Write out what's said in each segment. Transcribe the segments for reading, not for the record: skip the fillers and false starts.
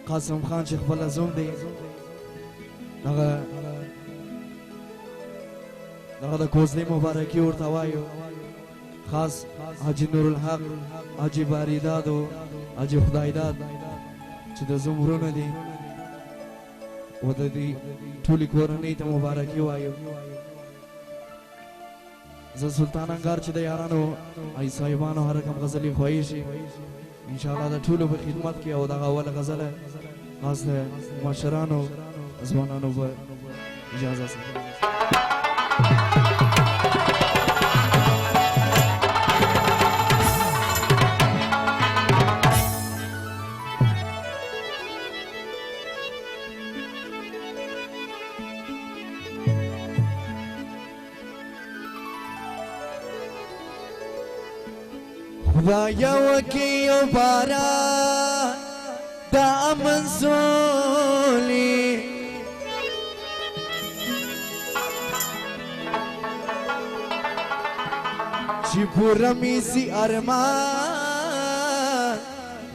قاسم خان چې خپل زوم دی دغه د کوزدې مبارکي ورته وایو خاص حاجی نورالحق حاجی باریداد او حاجی خدایداد چې د زوم ورونه دي و د دې ټولې کورنۍ ته مبارکي وایو زه سلطان انګار چې د یارانو ای صاحبانو هر کوم غزلې خوښې شي ان شاء الله د ټولو په خدمت کې او دغه اول غزله خاص د مشرانو ځوانانو په اجازه سره خدایا وکی یو باران دا امن سولی چی پورا میسی ارمان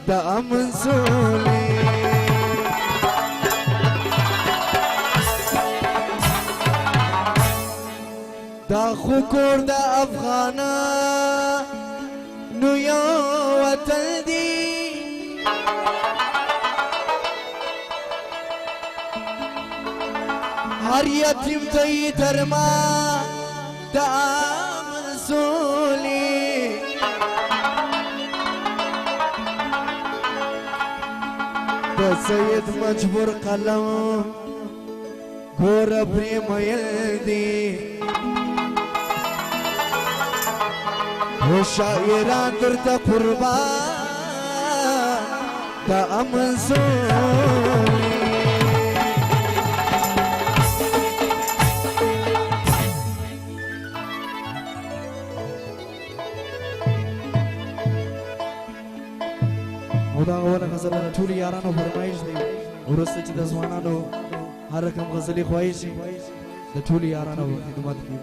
دا امن سولی دا خوکور دا افغانان نو یو وطن دی هر یتیم تی ترما دا منسولی دا سید مجبور قلم گور پریم یلدی و شاعران در تا قربان دا امن سولی او دا اوله غزله د ټولو یارانو فرمایش دی وروسته چې د ځوانانو هر رقم غزلې خوښې شي د ټولو یارانو خدمت کې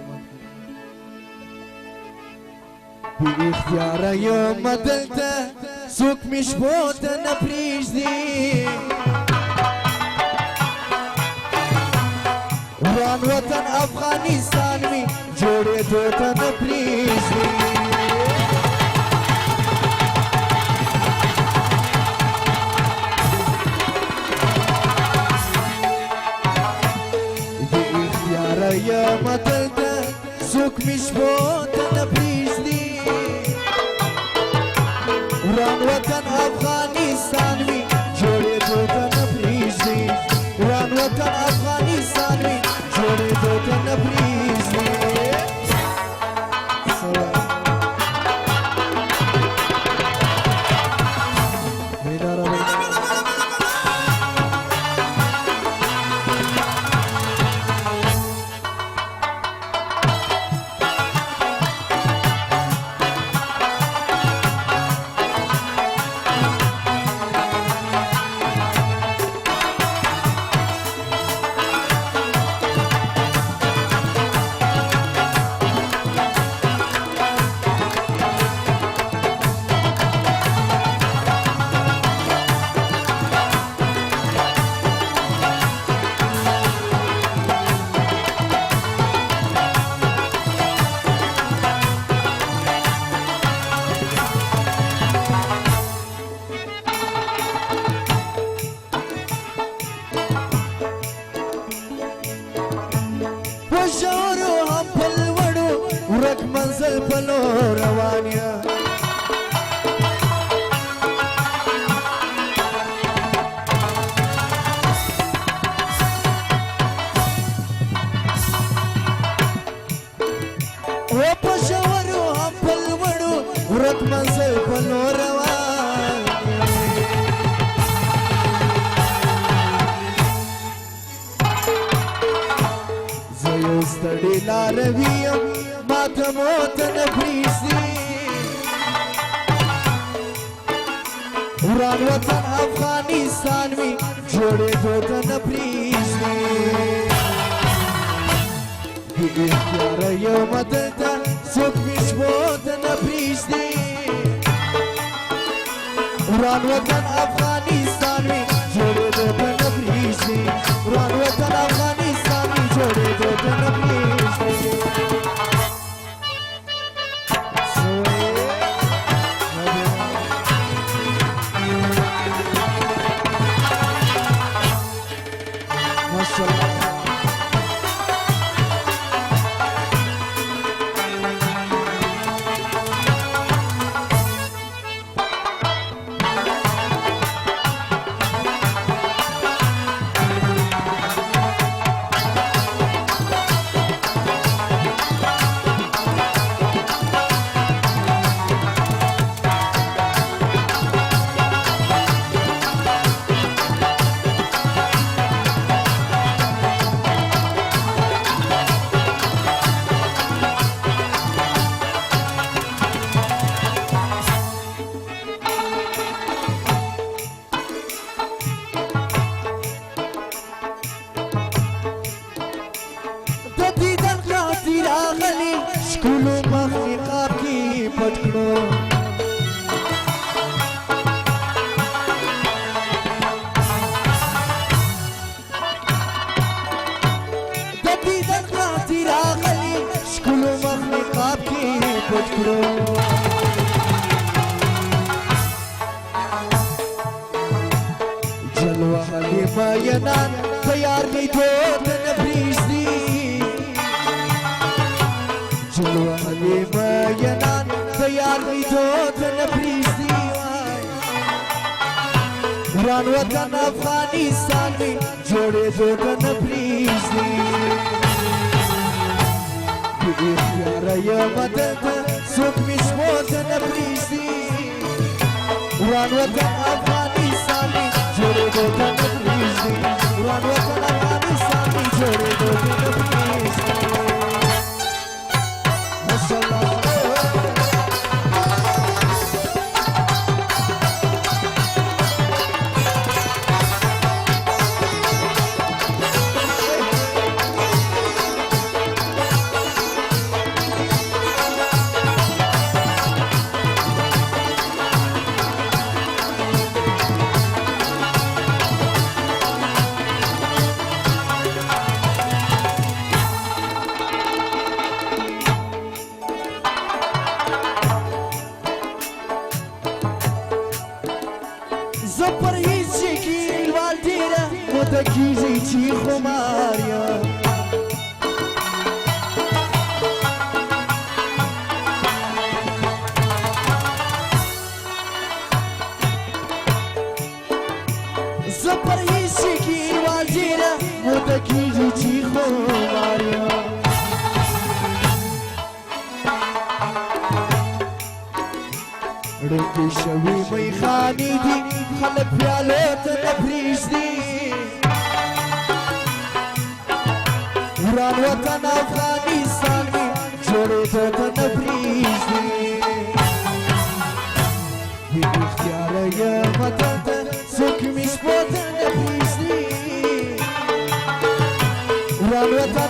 بی اختیاره یم دلته څوک مې شپو ته نه پرېږدي وران وطن افغانستان مې جوړېدو ته نه پرېږدي بی اختیاره یم دلته څوک مې شپو ته نه پرېږدي وران وطن افغانستان می جوړې دو ته نه پرېږدي وران وطن افغانستان می جوړې دو ته نه پرېږدي ورک منزل پلو روانیا و پشورو هم پلوڑو ورک منزل پلو روانیا زیو ستڑی لارویم ماته موت نه پرېږدي وران وطن افغانستان مې جوړېدو ته نه پرېږدي بې اختیاره یم دلته څوک مې شپو ته نه پرېږدي وران وطن افغانستان مې جوړېدو ټولو مخلوقات کې پټ کړو د دیدن خاطر راغلي ټولو مخلوقات کې پټ کړو جلوه حلیمه ینان تیار لیدو د نبریزدي جلوه حلیمه ینان تیار لیدو د نبریزدي وران وطن افغانستان می جوړېدو د نبریزدي بې اختیاره یمه دلته څوک مې شمو د نبریزدي وران وطن افغانستان می جوړېدو د نبریزدي وران وطن افغانستان می جوړېدو د نبریزدي زپر هیچ کی والدیره متکیزی چی خماریا زپر هیچ کی والدیره متکیزی چی خماریا رنگی شوی میخانی دی خلق پیالو ته نبریزدي وران وطن افغانستان می جوړېدو ته نبریزدي بې اختیاره یمه دلته څوک مې شپو ته نبریزدي وران وطن